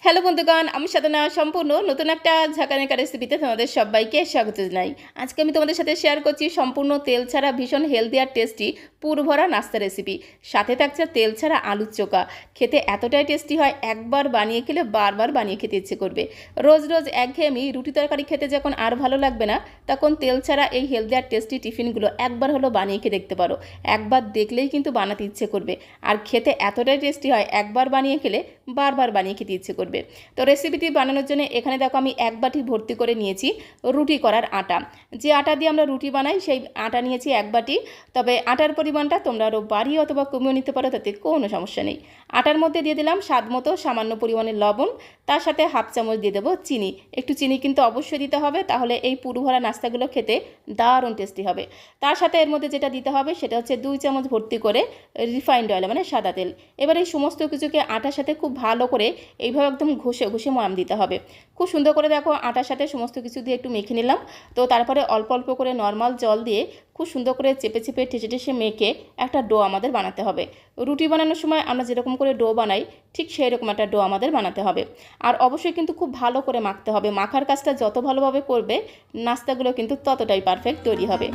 Hello বন্ধুগণ, আমি সাধনা সম্পূর্ণ নতুন একটা ঝাঁকানাকা রেসিপিতে তোমাদের সবাইকে স্বাগত জানাই। আজকে আমি তোমাদের সাথে শেয়ার করছি সম্পূর্ণ তেল ছাড়া ভীষণ হেলদি আর টেস্টি পুরভরা নাস্তা রেসিপি। সাথে থাকছে তেল ছাড়া আলুর চোখা। খেতে এতটাই টেস্টি হয়, একবার বানিয়ে খেলে বারবার বানিয়ে খেতে ইচ্ছে করবে। রোজ রোজ একঘেয়েমি রুটি তরকারি খেতে যখন আর ভালো লাগবে না, তখন তেল ছাড়া এই হেলদি আর টেস্টি টিফিনগুলো একবার হলো বানিয়ে খেয়ে দেখতে পারো। একবার দেখলেই কিন্তু বানাতে ইচ্ছে করবে, আর খেতে এতটাই টেস্টি হয় একবার বানিয়ে খেলে বারবার বানিয়ে খেতে ইচ্ছে করবে। তো রেসিপিটি বানানোর জন্য এখানে দেখো আমি এক বাটি ভর্তি করে নিয়েছি রুটি করার আটা। যে আটা দিয়ে আমরা রুটি বানাই সেই আটা নিয়েছি এক বাটি। তবে আটার পরিমাণটা তোমরা আরও বাড়িয়ে অথবা কমিয়ে নিতে পারো, তাতে কোনো সমস্যা নেই। আটার মধ্যে দিয়ে দিলাম স্বাদ মতো সামান্য পরিমাণে লবণ, তার সাথে হাফ চামচ দিয়ে দেবো চিনি। একটু চিনি কিন্তু অবশ্যই দিতে হবে, তাহলে এই পুরভরা নাস্তাগুলো খেতে দারুণ টেস্টি হবে। তার সাথে এর মধ্যে যেটা দিতে হবে সেটা হচ্ছে 2 চামচ ভর্তি করে রিফাইন্ড অয়েল, মানে সাদা তেল। এবার এই সমস্ত কিছুকে আটার সাথে খুব ভালো করে এইভাবে একদম ঘষে ঘষে ময়াম দিতে হবে। খুব সুন্দর করে দেখো আটার সাথে সমস্ত কিছু দিয়ে একটু মেখে নিলাম। তো তারপরে অল্প অল্প করে নর্মাল জল দিয়ে খুব সুন্দর করে চেপে চেপে ঠেসে ঠেসে মেখে একটা ডো আমাদের বানাতে হবে। রুটি বানানোর সময় আমরা যেরকম করে ডো বানাই ঠিক সেই রকম একটা ডো আমাদের বানাতে হবে। আর অবশ্যই কিন্তু খুব ভালো করে মাখতে হবে। মাখার কাজটা যত ভালোভাবে করবে, নাস্তাগুলো কিন্তু ততটাই পারফেক্ট তৈরি হবে।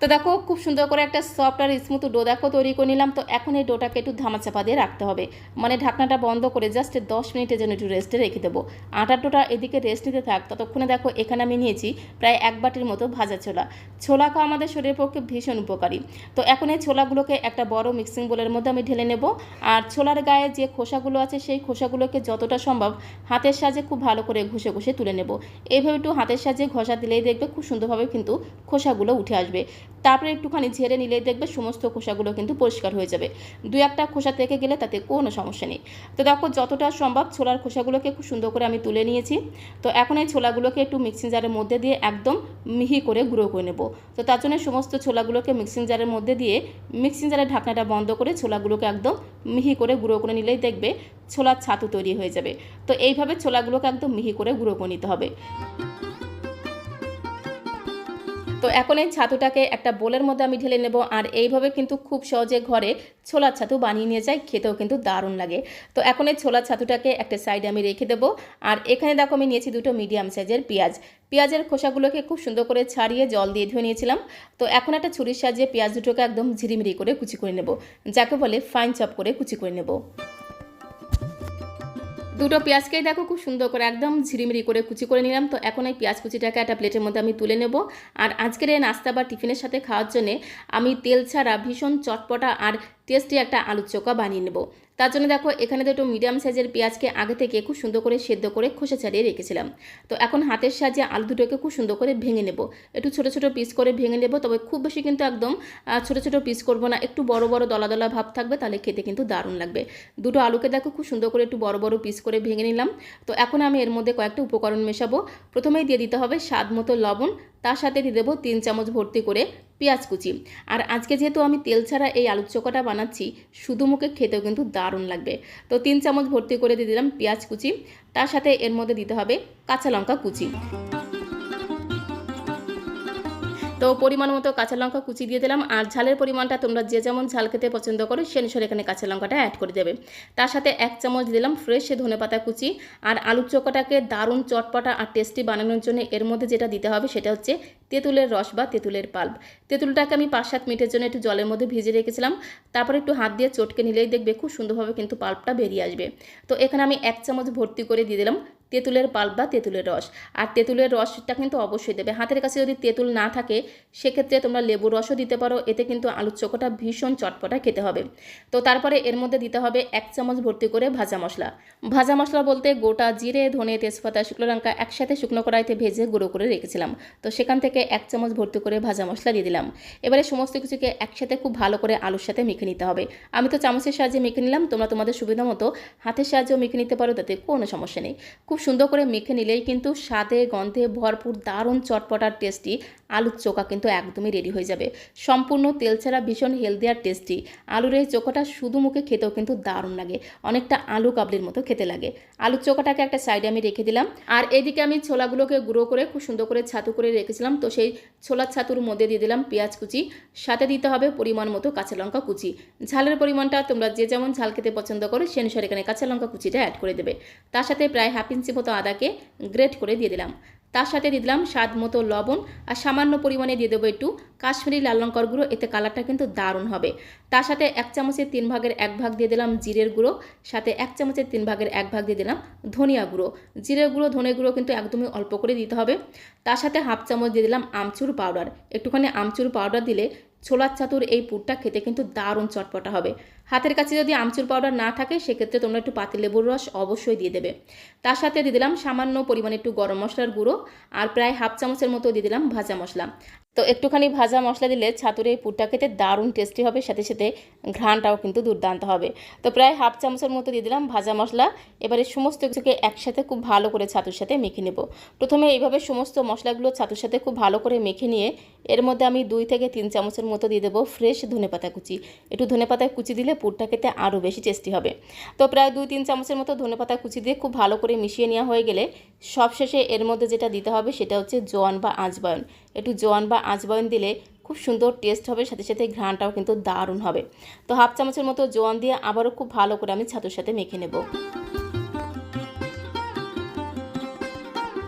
তো দেখো খুব সুন্দর করে একটা সফট আর স্মুথ ডো দেখো তৈরি করে নিলাম। তো এখন এই ডোটাকে একটু ধামাচাপা দিয়ে রাখতে হবে, মানে ঢাকনাটা বন্ধ করে জাস্ট 10 মিনিটের জন্য একটু রেস্টে রেখে দেবো। আটার ডোটা এদিকে রেস্ট নিতে থাক, ততক্ষণে দেখো এখানে আমি নিয়েছি প্রায় 1 বাটির মতো ভাজা ছোলা। ছোলা খাওয়া আমাদের শরীরের পক্ষে ভীষণ উপকারী। তো এখন এই ছোলাগুলোকে একটা বড় মিক্সিং বোলের মধ্যে আমি ঢেলে নেব। আর ছোলার গায়ে যে খোসাগুলো আছে সেই খোসাগুলোকে যতটা সম্ভব হাতের সাহায্যে খুব ভালো করে ঘষে ঘষে তুলে নেব। এইভাবে একটু হাতের সাহায্যে ঘষা দিলেই দেখবে খুব সুন্দরভাবে কিন্তু খোসাগুলো উঠে আসবে। তারপরে একটুখানি ঝেড়ে নিলেই দেখবে সমস্ত খোসাগুলো কিন্তু পরিষ্কার হয়ে যাবে। 2-1টা খোসা থেকে গেলে তাতে কোনো সমস্যা নেই। তো দেখো যতটা সম্ভব ছোলার খোসাগুলোকে খুব সুন্দর করে আমি তুলে নিয়েছি। তো এখন এই ছোলাগুলোকে একটু মিক্সিং জারের মধ্যে দিয়ে একদম মিহি করে গুঁড়ো করে নেব। তো তার জন্য সমস্ত ছোলাগুলোকে মিক্সিং জারের মধ্যে দিয়ে মিক্সিং জারের ঢাকনাটা বন্ধ করে ছোলাগুলোকে একদম মিহি করে গুঁড়ো করে নিলেই দেখবে ছোলার ছাতু তৈরি হয়ে যাবে। তো এইভাবে ছোলাগুলোকে একদম মিহি করে গুঁড়ো করে নিতে হবে। তো এখন এই ছাতুটাকে একটা বোলের মধ্যে আমি ঢেলে নেব। আর এইভাবে কিন্তু খুব সহজে ঘরে ছোলার ছাতু বানিয়ে নিয়ে যাই, খেতেও কিন্তু দারুণ লাগে। তো এখন এই ছোলার ছাতুটাকে একটা সাইডে আমি রেখে দেবো। আর এখানে দেখো আমি নিয়েছি 2টো মিডিয়াম সাইজের পেঁয়াজ। পেঁয়াজের খোসাগুলোকে খুব সুন্দর করে ছাড়িয়ে জল দিয়ে ধুয়ে নিয়েছিলাম। তো এখন একটা ছুরির সাহায্যে পেঁয়াজ দুটোকে একদম ঝিরিমিরি করে কুচি করে নেব, যাকে বলে ফাইন চপ করে কুচি করে নেব। 2টো পেঁয়াজকেই দেখো খুব সুন্দর করে একদম ঝিরিমিরি করে কুচি করে নিলাম। তো এখন এই পেঁয়াজ কুচিটাকে একটা প্লেটের মধ্যে আমি তুলে নেব। আর আজকের এই নাস্তা বা টিফিনের সাথে খাওয়ার জন্যে আমি তেল ছাড়া ভীষণ চটপটা আর টেস্টি একটা আলুর চোখা বানিয়ে নেব। তার জন্য দেখো এখানে 2টো মিডিয়াম সাইজের পেঁয়াজকে আগে থেকে খুব সুন্দর করে সেদ্ধ করে খোসা ছাড়িয়ে রেখেছিলাম। তো এখন হাতের সাহায্যে আলু দুটোকে খুব সুন্দর করে ভেঙে নেব। একটু ছোটো ছোটো পিস করে ভেঙে নেব, তবে খুব বেশি কিন্তু একদম ছোটো ছোটো পিস করব না, একটু বড় বড় দলা দলা ভাব থাকবে, তাহলে খেতে কিন্তু দারুণ লাগবে। 2টো আলুকে দেখো খুব সুন্দর করে একটু বড় বড় পিস করে ভেঙে নিলাম। তো এখন আমি এর মধ্যে কয়েকটা উপকরণ মেশাবো। প্রথমেই দিয়ে দিতে হবে স্বাদ মতো লবণ, তার সাথে দিয়ে দেবো 3 চামচ ভর্তি করে পেঁয়াজ কুচি। আর আজকে যেহেতু আমি তেল ছাড়া এই আলুর চোখাটা বানাচ্ছি, শুধু মুখে খেতেও কিন্তু দারুণ লাগবে। তো 3 চামচ ভর্তি করে দিয়ে দিলাম পেঁয়াজ কুচি, তার সাথে এর মধ্যে দিতে হবে কাঁচা লঙ্কা কুচি। তো পরিমাণ মতো কাঁচা লঙ্কা কুচি দিয়ে দিলাম। আর ঝালের পরিমাণটা তোমরা যে যেমন ঝাল খেতে পছন্দ করো সে অনুসারে এখানে কাঁচা লঙ্কাটা অ্যাড করে দেবে। তার সাথে 1 চামচ দিলাম ফ্রেশ ধনেপাতা কুচি। আর আলুর চোখাটাকে দারুণ চটপটা আর টেস্টি বানানোর জন্য এর মধ্যে যেটা দিতে হবে সেটা হচ্ছে তেঁতুলের রস বা তেঁতুলের পাল্প। তেঁতুলটাকে আমি 5-7 মিনিটের জন্য একটু জলের মধ্যে ভিজিয়ে রেখেছিলাম। তারপরে একটু হাত দিয়ে চটকে নিলেই দেখবে খুব সুন্দরভাবে কিন্তু পাল্পটা বেরিয়ে আসবে। তো এখানে আমি 1 চামচ ভর্তি করে দিয়ে দিলাম তেঁতুলের পাল্প বা তেঁতুলের রস। আর তেঁতুলের রসটা কিন্তু অবশ্যই দেবে। হাতের কাছে যদি তেঁতুল না থাকে সেক্ষেত্রে তোমরা লেবুর রসও দিতে পারো, এতে কিন্তু আলুর চোখাটা ভীষণ চটপটা খেতে হবে। তো তারপরে এর মধ্যে দিতে হবে 1 চামচ ভর্তি করে ভাজা মশলা। ভাজা মশলা বলতে গোটা জিরে, ধনে, তেজপাতা, শুকনো লঙ্কা একসাথে শুকনো কড়াইতে ভেজে গুঁড়ো করে রেখেছিলাম। তো সেখান থেকে 1 চামচ ভর্তি করে ভাজা মশলা দিয়ে দিলাম। এবারে সমস্ত কিছুকে একসাথে খুব ভালো করে আলুর সাথে মেখে নিতে হবে। আমি তো চামচের সাহায্যে মেখে নিলাম, তোমরা তোমাদের সুবিধা মতো হাতের সাহায্যেও মেখে নিতে পারো, তাতে কোনো সমস্যা নেই। খুব সুন্দর করে মেখে নিলেই কিন্তু স্বাদে গন্ধে ভরপুর দারুণ চটপট আর টেস্টি আলুর চোখা কিন্তু একদমই রেডি হয়ে যাবে। সম্পূর্ণ তেল ছাড়া ভীষণ হেলদি আর টেস্টি আলুর এই চোখাটা শুধু মুখে খেতেও কিন্তু দারুণ লাগে, অনেকটা আলু কাবলির মতো খেতে লাগে। আলুর চোখাটাকে একটা সাইডে আমি রেখে দিলাম। আর এদিকে আমি ছোলাগুলোকে গুঁড়ো করে খুব সুন্দর করে ছাতু করে রেখেছিলাম। তো সেই ছোলার ছাতুর মধ্যে দিয়ে দিলাম পেঁয়াজ কুচি, সাথে দিতে হবে পরিমাণ মতো কাঁচা লঙ্কা কুচি। ঝালের পরিমাণটা তোমরা যে যেমন ঝাল খেতে পছন্দ করো সে অনুসারে এখানে কাঁচা লঙ্কা কুচিটা অ্যাড করে দেবে। তার সাথে প্রায় হাফ ইঞ্চি মতো আদাকে গ্রেট করে দিয়ে দিলাম। তার সাথে দিয়ে দিলাম স্বাদ মতো লবণ, আর সামান্য পরিমাণে দিয়ে দেবো একটু কাশ্মীরি লাল লঙ্কার গুঁড়ো, এতে কালারটা কিন্তু দারুণ হবে। তার সাথে 1 চামচের 3 ভাগের 1 ভাগ দিয়ে দিলাম জিরের গুঁড়ো, সাথে 1 চামচের 3 ভাগের 1 ভাগ দিয়ে দিলাম ধনিয়া গুঁড়ো। জিরের গুঁড়ো ধনে গুঁড়ো কিন্তু একদমই অল্প করে দিতে হবে। তার সাথে হাফ চামচ দিয়ে দিলাম আমচুর পাউডার। একটুখানি আমচুর পাউডার দিলে ছোলার ছাতুর এই পুরটা খেতে কিন্তু দারুণ চটপটা হবে। হাতের কাছে যদি আমচুর পাউডার না থাকে সেক্ষেত্রে তোমরা একটু পাতিলেবুর রস অবশ্যই দিয়ে দেবে। তার সাথে দিয়ে দিলাম সামান্য পরিমাণে একটু গরম মশলার গুঁড়ো, আর প্রায় হাফ চামচের মতো দিয়ে দিলাম ভাজা মশলা। তো একটুখানি ভাজা মশলা দিলে ছাতুর এই পুরটা খেতে দারুণ টেস্টি হবে, সাথে সাথে ঘ্রাণটাও কিন্তু দুর্দান্ত হবে। তো প্রায় হাফ চামচের মতো দিয়ে দিলাম ভাজা মশলা। এবারে সমস্ত কিছুকে একসাথে খুব ভালো করে ছাতুর সাথে মেখে নেব। প্রথমে এইভাবে সমস্ত মশলাগুলো ছাতুর সাথে খুব ভালো করে মেখে নিয়ে এর মধ্যে আমি 2 থেকে 3 চামচের মতো দিয়ে দেবো ফ্রেশ ধনেপাতা কুচি। একটু ধনেপাতা কুচি দিলে পুরটা খেতে আরও বেশি টেস্টি হবে। তো প্রায় 2-3 চামচের মতো ধনেপাতা কুচি দিয়ে খুব ভালো করে মিশিয়ে নেওয়া হয়ে গেলে সবশেষে এর মধ্যে যেটা দিতে হবে সেটা হচ্ছে জোয়ান বা আজওয়াইন। একটু জোয়ান বা আজওয়াইন দিলে খুব সুন্দর টেস্ট হবে, সাথে সাথে ঘ্রাণটাও কিন্তু দারুণ হবে। তো হাফ চামচের মতো জোয়ান দিয়ে আবারও খুব ভালো করে আমি ছাতুর সাথে মেখে নেব।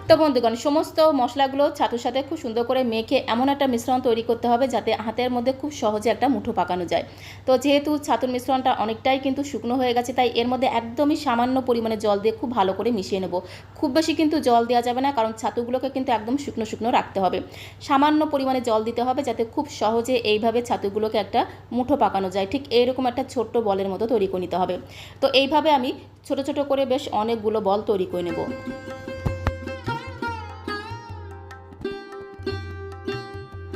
তো বন্ধুগণ, সমস্ত মশলাগুলো ছাতুর সাথে খুব সুন্দর করে মেখে এমন একটা মিশ্রণ তৈরি করতে হবে যাতে হাতের মধ্যে খুব সহজে একটা মুঠো পাকানো যায়। তো যেহেতু ছাতুর মিশ্রণটা অনেকটাই কিন্তু শুকনো হয়ে গেছে, তাই এর মধ্যে একদমই সামান্য পরিমাণে জল দিয়ে খুব ভালো করে মিশিয়ে নেব। খুব বেশি কিন্তু জল দেওয়া যাবে না, কারণ ছাতুগুলোকে কিন্তু একদম শুকনো শুকনো রাখতে হবে। সামান্য পরিমাণে জল দিতে হবে যাতে খুব সহজে এইভাবে ছাতুগুলোকে একটা মুঠো পাকানো যায়। ঠিক এইরকম একটা ছোট্ট বলের মতো তৈরি করে নিতে হবে। তো এইভাবে আমি ছোট ছোট করে বেশ অনেকগুলো বল তৈরি করে নেব।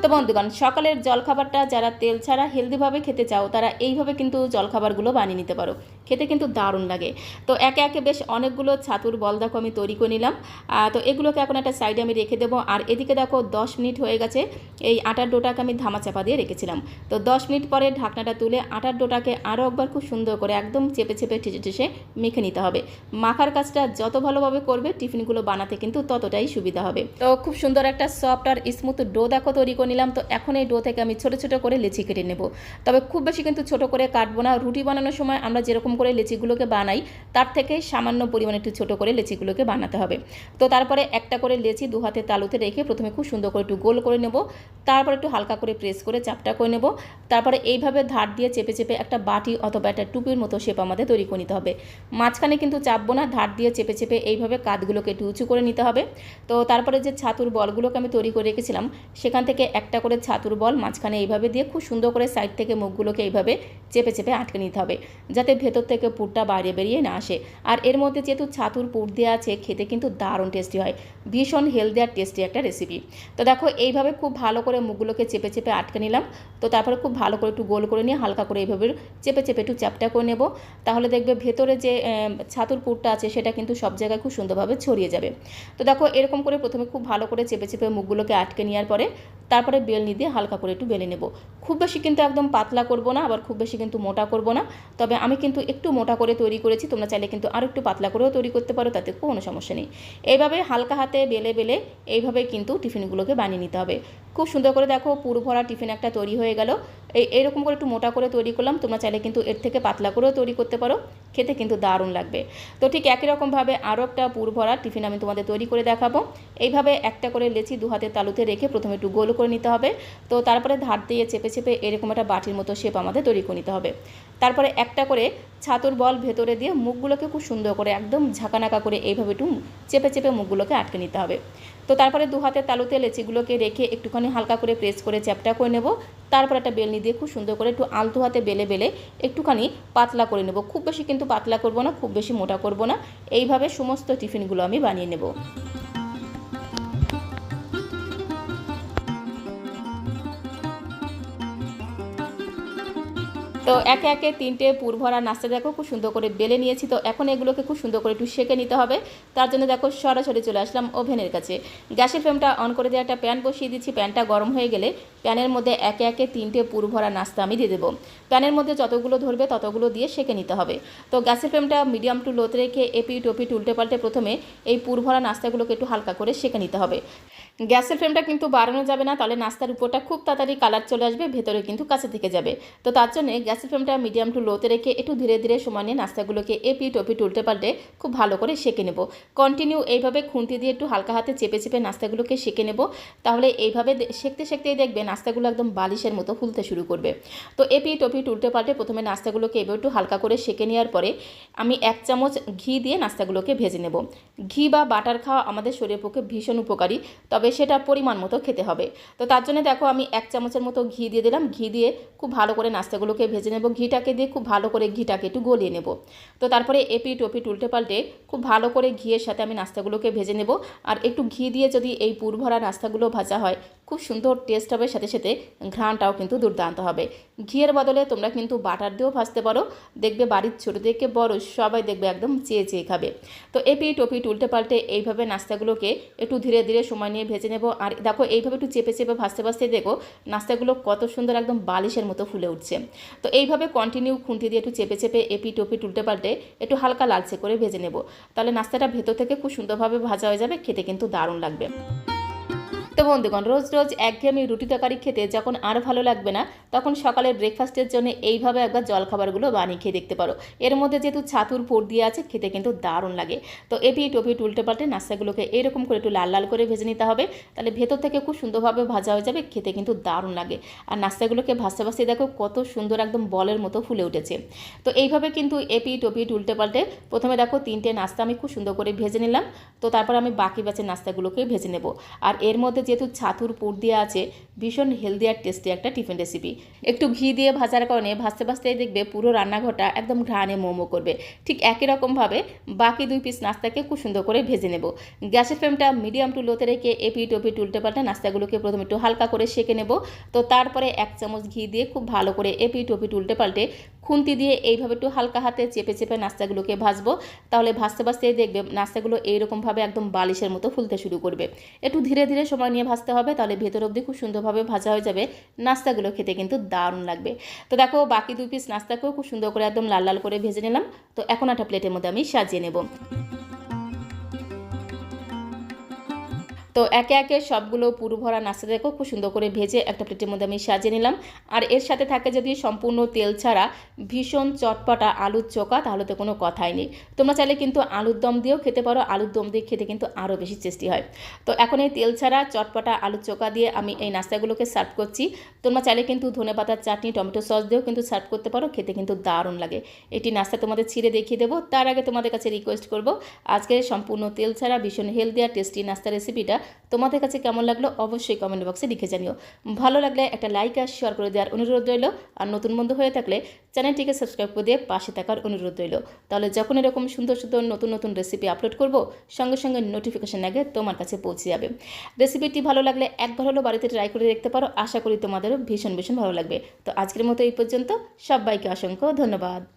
তো বন্ধুগণ, সকালের জলখাবারটা যারা তেল ছাড়া হেলদিভাবে খেতে চাও তারা এইভাবে কিন্তু জলখাবারগুলো বানিয়ে নিতে পারো, খেতে কিন্তু দারুণ লাগে। তো একে একে বেশ অনেকগুলো ছাতুর বল দেখো আমি তৈরি করে নিলাম। তো এগুলোকে এখন একটা সাইডে আমি রেখে দেবো। আর এদিকে দেখো 10 মিনিট হয়ে গেছে। এই আটার ডোটাকে আমি ধামা চাপা দিয়ে রেখেছিলাম। তো 10 মিনিট পরে ঢাকনাটা তুলে আটার ডোটাকে আরও একবার খুব সুন্দর করে একদম চেপে চেপে ঠেসে ঠেসে মেখে নিতে হবে। মাখার কাজটা যত ভালোভাবে করবে টিফিনগুলো বানাতে কিন্তু ততটাই সুবিধা হবে। তো খুব সুন্দর একটা সফট আর স্মুথ ডো দেখো তৈরি করে নিলাম। তো এখন এই ডো থেকে আমি ছোট ছোট করে লেচি কেটে নেব। তবে খুব বেশি কিন্তু ছোট করে কাটবো না। রুটি বানানোর সময় আমরা যেরকম করে লেচিগুলোকে বানাই তার থেকে সামান্য পরিমাণে একটু ছোট করে লেচিগুলোকে বানাতে হবে। তো তারপরে একটা করে লেচি 2 হাতে তালুতে রেখে প্রথমে খুব সুন্দর করে একটু গোল করে নেব। তারপর একটু হালকা করে প্রেস করে চাপটা করে নেব। তারপরে এইভাবে ধার দিয়ে চেপে চেপে একটা বাটি অথবা একটা টুপির মতো শেপ আমাদের তৈরি করে নিতে হবে। মাঝখানে কিন্তু চাপবো না, ধার দিয়ে চেপে চেপে এইভাবে কাঁধগুলোকে একটু উঁচু করে নিতে হবে। তো তারপরে যে ছাতুর বলগুলোকে আমি তৈরি করে রেখেছিলাম সেখান থেকে একটা করে ছাতুর বল মাঝখানে এইভাবে দিয়ে খুব সুন্দর করে সাইড থেকে মুখগুলোকে এইভাবে চেপে চেপে আটকে নিতে হবে যাতে ভেতর থেকে পুরটা বাইরে বেরিয়ে না আসে। আর এর মধ্যে যেহেতু ছাতুর পুর দেওয়া আছে খেতে কিন্তু দারুণ টেস্টি হয়, ভীষণ হেলদি আর টেস্টি একটা রেসিপি। তো দেখো এইভাবে খুব ভালো করে মুখগুলোকে চেপে চেপে আটকে নিলাম। তো তারপরে খুব ভালো করে একটু গোল করে নিয়ে হালকা করে এইভাবে চেপে চেপে একটু চ্যাপটা করে নেব। তাহলে দেখবে ভেতরে যে ছাতুর পুরটা আছে সেটা কিন্তু সব জায়গায় খুব সুন্দরভাবে ছড়িয়ে যাবে। তো দেখো এরকম করে প্রথমে খুব ভালো করে চেপে চেপে মুখগুলোকে আটকে নেওয়ার পরে তারপরে বেলনি দিয়ে হালকা করে একটু বেলে নেব। খুব বেশি কিন্তু একদম পাতলা করব না, আবার খুব বেশি কিন্তু মোটা করব না। তবে আমি কিন্তু একটু মোটা করে তৈরি করেছি, তোমরা চাইলে কিন্তু আরও একটু পাতলা করেও তৈরি করতে পারো, তাতে কোনো সমস্যা নেই। এইভাবে হালকা হাতে বেলে বেলে এইভাবে কিন্তু টিফিনগুলোকে বানিয়ে নিতে হবে। খুব সুন্দর করে দেখো পুরো ভরা টিফিন একটা তৈরি হয়ে গেল। এইরকম করে একটু মোটা করে তৈরি করলাম, তোমরা চাইলে কিন্তু এর থেকে পাতলা করেও তৈরি করতে পারো, খেতে কিন্তু দারুণ লাগবে। তো ঠিক একই রকমভাবে আরও একটা পুরো ভরা টিফিন আমি তোমাদের তৈরি করে দেখাবো। এইভাবে একটা করে লেচি 2 হাতে তালুতে রেখে প্রথমে একটু গোল করে নিতে হবে। তো তারপরে ধার দিয়ে চেপে চেপে এরকম একটা বাটির মতো শেপ আমাদের তৈরি করে নিতে হবে। তারপরে একটা করে ছাতুর বল ভেতরে দিয়ে মুখগুলোকে খুব সুন্দর করে একদম ঝাঁকানাকা করে এইভাবে একটু চেপে চেপে মুখগুলোকে আটকে নিতে হবে। তো তারপরে 2 হাতে তালুতে লেচিগুলোকে রেখে একটুখানি হালকা করে প্রেস করে চ্যাপটা করে নেব। তারপর একটা বেলনি দিয়ে খুব সুন্দর করে একটু আলতো হাতে বেলে বেলে একটুখানি পাতলা করে নেব। খুব বেশি কিন্তু পাতলা করব না, খুব বেশি মোটা করব না। এইভাবে সমস্ত টিফিনগুলো আমি বানিয়ে নেব। তো একে একে 3টে পুরভরা নাস্তা দেখো খুব সুন্দর করে বেলে নিয়েছি। তো এখন এগুলোকে খুব সুন্দর করে একটু সেঁকে নিতে হবে। তার জন্য দেখো সরাসরি চলে আসলাম ওভেনের কাছে। গ্যাসের ফ্লেমটা অন করে দিয়ে একটা প্যান বসিয়ে দিচ্ছি। প্যানটা গরম হয়ে গেলে প্যানের মধ্যে একে একে 3টে পুরভরা নাস্তা আমি দিয়ে দেবো। প্যানের মধ্যে যতগুলো ধরবে ততগুলো দিয়ে সেঁকে নিতে হবে। তো গ্যাসের ফ্লেমটা মিডিয়াম টু লোতে রেখে এপিট ওপিট উল্টে পাল্টে প্রথমে এই পুরভরা নাস্তাগুলোকে একটু হালকা করে সেঁকে নিতে হবে। গ্যাসের ফ্লেমটা কিন্তু বাড়ানো যাবে না, তাহলে নাস্তার উপরটা খুব তাড়াতাড়ি কালার চলে আসবে, ভেতরে কিন্তু কাছে থেকে যাবে। তো তার জন্য গ্যাসের ফ্লেমটা মিডিয়াম টু লোতে রেখে একটু ধীরে ধীরে সময় নিয়ে নাস্তাগুলোকে এপিট ওপিট উল্টে পাল্টে খুব ভালো করে সেঁকে নেব। কন্টিনিউ এইভাবে খুন্তি দিয়ে একটু হালকা হাতে চেপে চেপে নাস্তাগুলোকে সেঁকে নেব। তাহলে এইভাবে সেঁকতে সেঁকতেই দেখবে নাস্তাগুলো একদম বালিশের মতো ফুলতে শুরু করবে। তো এপিট ওপিট উল্টে পাল্টে প্রথমে নাস্তাগুলোকে এবার একটু হালকা করে সেঁকে নেওয়ার পরে আমি 1 চামচ ঘি দিয়ে নাস্তাগুলোকে ভেজে নেব। ঘি বা বাটার খাওয়া আমাদের শরীরের পক্ষে ভীষণ উপকারী, তবে সেটা পরিমাণ মতো খেতে হবে। তো তার জন্য দেখো আমি 1 চামচের মতো ঘি দিয়ে দিলাম। ঘি দিয়ে খুব ভালো করে নাস্তাগুলোকে ভেজে নেব। ঘিটাকে দিয়ে খুব ভালো করে ঘিটাকে একটু গলিয়ে নেব। তো তারপরে এপিট ওপিট উল্টে পাল্টে খুব ভালো করে ঘিয়ের সাথে আমি নাস্তাগুলোকে ভেজে নেব। আর একটু ঘি দিয়ে যদি এই পুরভরা নাস্তাগুলো ভাজা হয় খুব সুন্দর টেস্ট হবে, সাথে সাথে ঘ্রাণটাও কিন্তু দুর্দান্ত হবে। ঘিয়ের বদলে তোমরা কিন্তু বাটার দিয়েও ভাজতে পারো, দেখবে বাড়ির ছোটো থেকে বড় সবাই দেখবে একদম চেয়ে চেয়ে খাবে। তো এপিট ওপিট উল্টে পাল্টে এইভাবে নাস্তাগুলোকে একটু ধীরে ধীরে সময় নিয়ে ভেজে নেব। আর দেখো এইভাবে একটু চেপে চেপে ভাজতে ভাজতে দেখো নাস্তাগুলো কত সুন্দর একদম বালিশের মতো ফুলে উঠছে। তো এইভাবে কন্টিনিউ খুন্তি দিয়ে একটু চেপে চেপে এপিট ওপিট উল্টে পাল্টে একটু হালকা লালচে করে ভেজে নেব। তাহলে নাস্তাটা ভেতর থেকে খুব সুন্দরভাবে ভাজা হয়ে যাবে, খেতে কিন্তু দারুণ লাগবে। তো বন্ধুগণ, রোজ রোজ একঘেয়েমি রুটি তরকারি খেতে যখন আর ভালো লাগবে না, তখন সকালের ব্রেকফাস্টের জন্য এইভাবে একবার জলখাবারগুলো বানিয়ে খেয়ে দেখতে পারো। এর মধ্যে যেহেতু ছাতুর পুর দিয়ে আছে, খেতে কিন্তু দারুণ লাগে। তো এপিট ওপিট উল্টে পাল্টে নাস্তাগুলোকে এরকম করে একটু লাল লাল করে ভেজে নিতে হবে। তাহলে ভেতর থেকে খুব সুন্দরভাবে ভাজা হয়ে যাবে, খেতে কিন্তু দারুণ লাগে। আর নাস্তাগুলোকে ভাজতে ভাজতে দেখো কত সুন্দর একদম বলের মতো ফুলে উঠেছে। তো এইভাবে কিন্তু এপিট ওপিট উল্টে পাল্টে প্রথমে দেখো 3টে নাস্তা আমি খুব সুন্দর করে ভেজে নিলাম। তো তারপর আমি বাকি ব্যাচের নাস্তাগুলোকে ভেজে নেব। আর এর মধ্যে যেহেতু ছাতুর পুর দিয়ে আছে, ভীষণ হেলদি আর টেস্টি একটা টিফিন রেসিপি। একটু ঘি দিয়ে ভাজার কারণে ভাজতে ভাজতেই দেখবে পুরো রান্নাঘরটা একদম ঘ্রাণে মোমো করবে। ঠিক একই রকমভাবে বাকি 2 পিস নাস্তাকে খুব সুন্দর করে ভেজে নেব। গ্যাসের ফ্লেমটা মিডিয়াম টু লোতে রেখে এপিট ওপিট উল্টে পাল্টে নাস্তাগুলোকে প্রথমে একটু হালকা করে সেঁকে নেব। তো তারপরে 1 চামচ ঘি দিয়ে খুব ভালো করে এপিট ওপিট উল্টে পাল্টে খুন্তি দিয়ে এইভাবে একটু হালকা হাতে চেপে চেপে নাস্তাগুলোকে ভাজবো। তাহলে ভাজতে ভাজতেই দেখবে নাস্তাগুলো এইরকমভাবে একদম বালিশের মতো ফুলতে শুরু করবে। একটু ধীরে ধীরে সময় নিয়ে ভাজতে হবে, তাহলে ভেতর অবধি খুব সুন্দরভাবে ভাজা হয়ে যাবে। নাস্তাগুলো খেতে কিন্তু দারুণ লাগবে। তো দেখো বাকি 2 পিস নাস্তাকেও খুব সুন্দর করে একদম লাল লাল করে ভেজে নিলাম। তো এখন একটা প্লেটের মধ্যে আমি সাজিয়ে নেব। তো একে একে সবগুলো পুরভরা নাস্তা দেখো খুব সুন্দর করে ভেজে একটা প্লেটের মধ্যে আমি সাজিয়ে নিলাম। আর এর সাথে থাকে যদি সম্পূর্ণ তেল ছাড়া ভীষণ চটপটা আলুর চোখা, তাহলে তো কোনো কথাই নেই। তোমরা চাইলে কিন্তু আলুর দম দিয়েও খেতে পারো, আলুর দম দিয়ে খেতে কিন্তু আরও বেশি টেস্টি হয়। তো এখন এই তেল ছাড়া চটপটা আলুর চোখা দিয়ে আমি এই নাস্তাগুলোকে সার্ভ করছি। তোমরা চাইলে কিন্তু ধনেপাতার চাটনি টমেটো সস দিয়েও কিন্তু সার্ভ করতে পারো, খেতে কিন্তু দারুণ লাগে। এটি নাস্তা তোমাদের ছিঁড়ে দেখিয়ে দেবো। তার আগে তোমাদের কাছে রিকোয়েস্ট করব, আজকের সম্পূর্ণ তেল ছাড়া ভীষণ হেলদি আর টেস্টি নাস্তা রেসিপিটা তোমাদের কাছে কেমন লাগলো অবশ্যই কমেন্ট বক্সে লিখে জানিও। ভালো লাগলে একটা লাইক আর শেয়ার করে দেওয়ার অনুরোধ রইল। আর নতুন বন্ধু হয়ে থাকলে চ্যানেলটিকে সাবস্ক্রাইব করে দিয়ে পাশে থাকার অনুরোধ রইল। তাহলে যখন এরকম সুন্দর সুন্দর নতুন নতুন রেসিপি আপলোড করব, সঙ্গে সঙ্গে নোটিফিকেশন আগে তোমার কাছে পৌঁছে যাবে। রেসিপিটি ভালো লাগলে একবার হলো বাড়িতে ট্রাই করে দেখতে পারো, আশা করি তোমাদেরও ভীষণ ভীষণ ভালো লাগবে। তো আজকের মতো এই পর্যন্ত, সবাইকে অসংখ্য ধন্যবাদ।